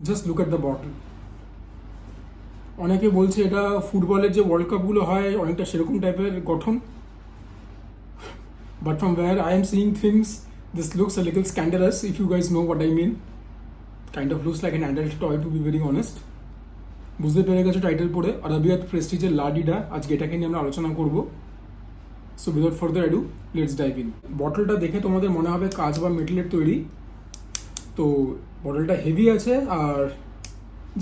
Just look at the bottle. অনেকে বলছে এটা ফুটবলের যে ওয়ার্ল্ড কাপগুলো হয় অনেকটা সেরকম টাইপের গঠন, but from where I am seeing things this looks a little scandalous, if you guys know what I mean. Kind of looks like an adult toy, to be very honest. বুঝতে পেরে গেছো title পড়ে, আরাবিয়াত প্রেস্টিজের লা ডিডা। আজকে এটাকে নিয়ে আমরা আলোচনা করব। So without further ado, let's dive in. বটলটা দেখে তোমাদের মনে হবে কাঁচ বা মেটালের তৈরি, তো বটলটা হেভি আছে, আর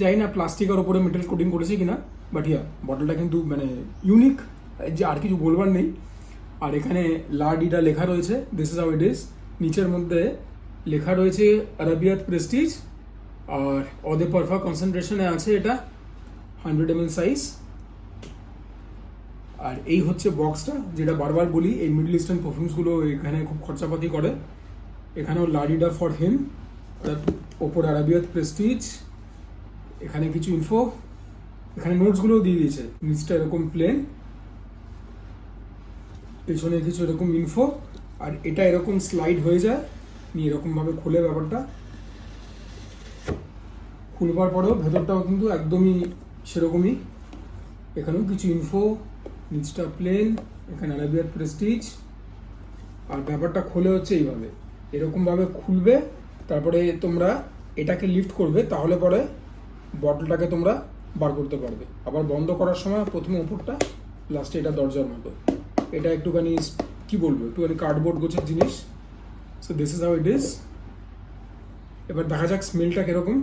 জানি না প্লাস্টিকের ওপরে মেটাল কোটিং করেছে কিনা, বাট ইয়া বটলটা কিন্তু মানে ইউনিক, যে আর কিছু বলবার নেই। আর এখানে লা ডিডা লেখা রয়েছে, this is how it is. নিচের মধ্যে লেখা রয়েছে আরাবিয়াত প্রেস্টিজ, আর অদে পারফা কনসেন্ট্রেশনে আছে এটা 100 ml সাইজ। আর এই হচ্ছে বক্সটা, যেটা বারবার বলি এই মিডল ইস্টার্ন পারফিউমসগুলো এখানে খুব খরচাপাতি করে। এখানেও লা ডিডা ফর হিম, ওপর আরাবিয়াত প্রেস্টিজ, এখানে কিছু ইনফো, এখানে নোটসগুলোও দিয়ে দিয়েছে। নিচটা এরকম প্লেন, পেছনে কিছু এরকম ইনফো, আর এটা এরকম স্লাইড হয়ে যায়, নিয়ে এরকমভাবে খুলে ব্যাপারটা। খুলবার পরেও ভেতরটাও কিন্তু একদমই সেরকমই, এখানেও কিছু ইনফো, নিচটা প্লেন, এখানে আরাবিয়াত প্রেস্টিজ। আর ব্যাপারটা খুলে হচ্ছে এইভাবে, এরকমভাবে খুলবে, তারপরে তোমরা এটাকে লিফট করবে, তাহলে পরে বটলটাকে তোমরা বার করতে পারবে। আবার বন্ধ করার সময় প্রথমে উপরটা, লাস্টে এটা দরজার মতো। এটা একটুখানি কি বলবো, একটুখানি কার্ডবোর্ড গোছের জিনিস। So this is how it is. এবার দেখা যাক স্মেলটা কিরকম।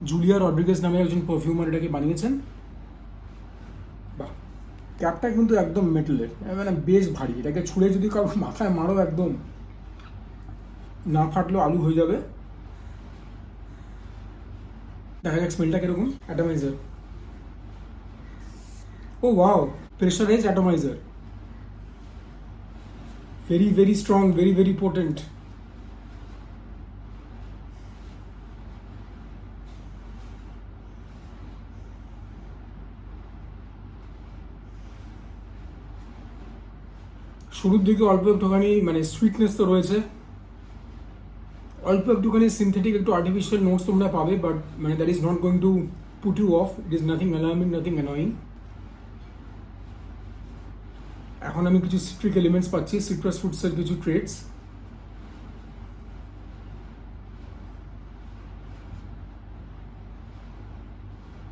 জুলিয়া রড্রিগেজ নামে একজন পারফিউমার এটাকে বানিয়েছেন। বাহ, ক্যাপটা কিন্তু একদম মেটালের, মানে বেশ ভারী। এটাকে ছুঁড়ে যদি কারো মাথায় মারো, একদম না ফাটলেও আলু হয়ে যাবে। দেখা যাক স্মেলটা কিরকম। Atomizer, oh wow, pressurize atomizer, very very strong, very very potent. শুরুর দিকে অল্প একটুখানি মানে সুইটনেস তো রয়েছে, অল্প একটুখানি সিনথেটিক, একটু আর্টিফিশিয়াল নোটস তোমরা পাবে, বাট মানে that is not going to put you off. It is nothing alarming, nothing annoying. এখন আমি কিছু সিট্রিক এলিমেন্টস পাচ্ছি, সিট্রাস ফ্রুটসের কিছু traits.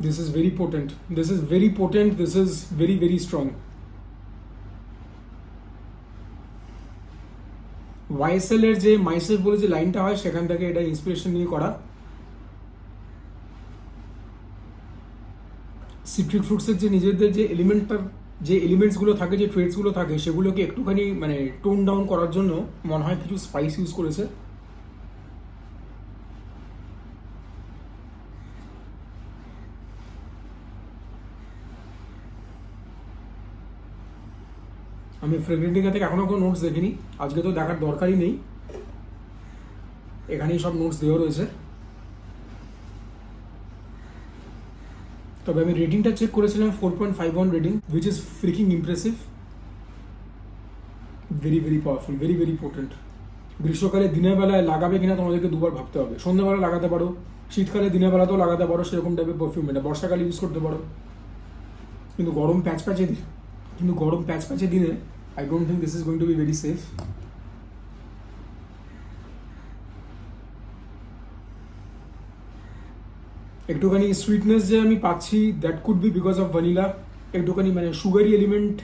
This is very potent, this is very potent, this is very very strong. YSL এর যে myself বলে যে লাইনটা হয়, সেখান থেকে এটা ইন্সপিরেশন নিয়ে করা। সিট্রিক ফ্রুটসের যে নিজেদের যে যে এলিমেন্টসগুলো থাকে, যে ট্রেটসগুলো থাকে, সেগুলোকে একটুখানি মানে টোন ডাউন করার জন্য মনে হয় কিছু স্পাইস ইউজ করেছে। আমি ফ্রেগরেন্টিকা থেকে এখনও কোনো নোটস দেখিনি, আজকে তো দেখার দরকারই নেই, এখানেই সব নোটস দেওয়া রয়েছে। তবে আমি রেটিংটা চেক করেছিলাম, 4.51 rating, which is freaking impressive. Very very powerful, very very potent. গ্রীষ্মকালে দিনের বেলায় লাগাবে কিনা তোমাদেরকে দুবার ভাবতে হবে। সন্ধ্যাবেলা লাগাতে পারো, শীতকালে দিনের বেলাতেও লাগাতে পারো, সেরকম টাইপের পারফিউম। এটা বর্ষাকালে ইউজ করতে পারো, কিন্তু গরম প্যাচ প্যাচে দিনে I don't think this is going two be very safe. একটুখানি সুইটনেস যে আমি পাচ্ছি, that could be because of vanilla. একটুখানি মানে সুগারি এলিমেন্ট,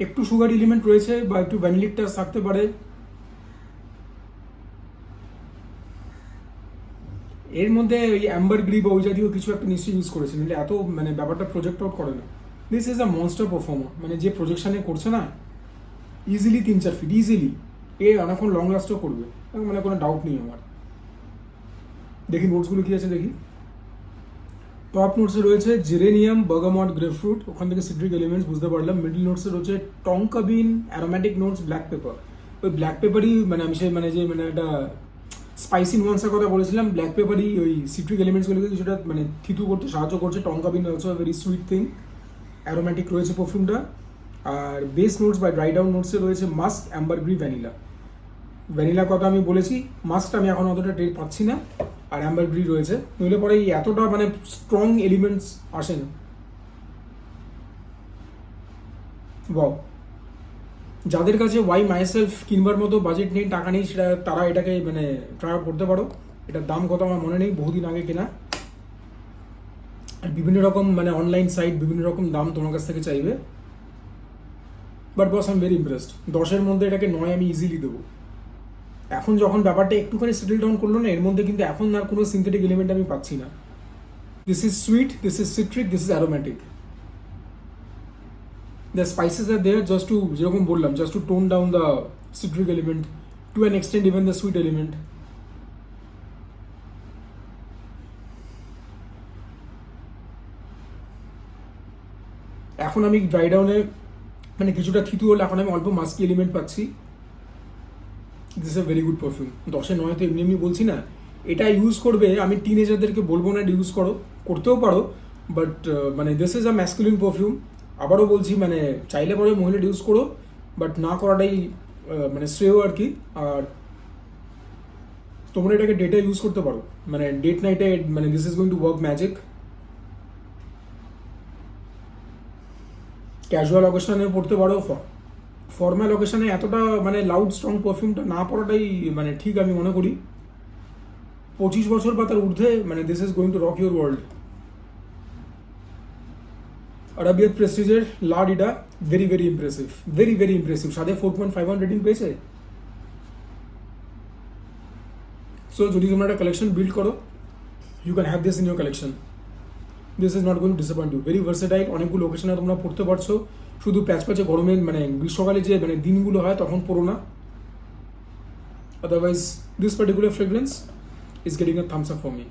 একটু সুগারি এলিমেন্ট রয়েছে, বা একটু ভ্যানিলিক টাচ থাকতে পারে। এর মধ্যে ওই অ্যাম্বার গ্রি বা ওই জাতীয় কিছু একটা নিশ্চয়ই ইউজ করেছে, নাহলে এত মানে ব্যাপারটা প্রজেক্ট আউট করে না। This is a monster performer, মানে যে প্রজেকশানে করছে না, ইজিলি 3-4 ফিট ইজিলি, এ অনেকক্ষণ লং লাস্টও করবে, মানে কোনো ডাউট নেই আমার। দেখি নোটসগুলো কী আছে দেখি। টপ নোটসে রয়েছে জেরেনিয়াম, বার্গামট, গ্রেপফ্রুট, ওখান থেকে সিট্রিক এলিমেন্টস বুঝতে পারলাম। মিডল নোটসে রয়েছে টঙ্কা বিন, অ্যারোম্যাটিক নোটস, ব্ল্যাক পেপার। ওই ব্ল্যাক পেপারই মানে আমি সেই মানে যে মানে একটা স্পাইসি নুয়ান্সের কথা বলেছিলাম, ব্ল্যাক পেপারই ওই সিট্রিক এলিমেন্টসগুলোকে কিছুটা মানে থিতু করতে সাহায্য করছে। Tonka bean also very sweet thing, aromatic রয়েছে পারফিউমটা। আর বেস নোটস বা ড্রাই ডাউন নোটসে রয়েছে মাস্ক, অ্যাম্বার গ্রি, ভ্যানিলা। ভ্যানিলা কথা আমি বলেছি, মাস্ট আমি এখন অতটা টের পাচ্ছি না। আর অ্যাম্বার গ্রি রয়েছে, নইলে পরে এই এতটা মানে স্ট্রং এলিমেন্টস আসে না। ওয়াও, যাদের কাছে ওয়াই মাইসেলফ কিনবার মতো বাজেট নেই, টাকা নেই, সেটা তারা এটাকে মানে ট্রাই আউট করতে পারো। এটার দাম কত আমার মনে নেই, বহুদিন আগে কেনা। আর বিভিন্ন রকম মানে অনলাইন সাইট বিভিন্ন রকম দাম তোমার কাছ থেকে চাইবে। But boss I am very impressed. 10-এর মধ্যে এটাকে 9 আমি ইজিলি দেবো। এখন যখন ব্যাপারটা একটুখানি সেটেল ডাউন করলো না, এর মধ্যে কিন্তু এখন আর কোনো সিনথেটিক এলিমেন্ট আমি পাচ্ছি না। This is sweet, this is citric, this is aromatic. The spices are there just to, যেরকম বললাম, just to tone down the citric element, to an extent even the sweet element. এখন আমি dry ডাউনে মানে কিছুটা থিতু হলে এখন আমি অল্প মাস্কি এলিমেন্ট পাচ্ছি। This is a very good perfume. 10-এ 9 তো এমনি এমনি বলছি না। এটা ইউজ করবে, আমি টিনেজারদেরকে বলবো না ইউজ করো, করতেও পারো, বাট মানে this is a masculine perfume. আবারও বলছি, মানে চাইলে পরে মহিলা ইউজ করো, বাট না করাটাই মানে শ্রেয় আর কি। আর তোমরা এটাকে ডেটে ইউজ করতে পারো, মানে ডেট নাইটে, মানে this is going to work magic. Casual অকেশনে পড়তে পারো, ফর্মাল অকেশনে এতটা মানে লাউড স্ট্রং পারফিউমটা না পড়াটাই মানে ঠিক আমি মনে করি। 25 বছর বা তার ঊর্ধ্বে, মানে this is going to rock your world. Arabiyat প্রেস্টিজের লা ডিডা, very very impressive, very very impressive. সাথে 4.51 রেটিং পেয়েছে। সো যদি তোমরা একটা কালেকশন বিল্ড করো, you can have this in your collection. This is not going to disappoint you. Very versatile, অনেকগুলো লোকেশনে তোমরা পড়তে পারছো। শুধু প্যাচ প্যাচে গরমে মানে গ্রীষ্মকালে যে মানে দিনগুলো হয় তখন পড়ো না। Otherwise this particular fragrance is getting a Thums up for me.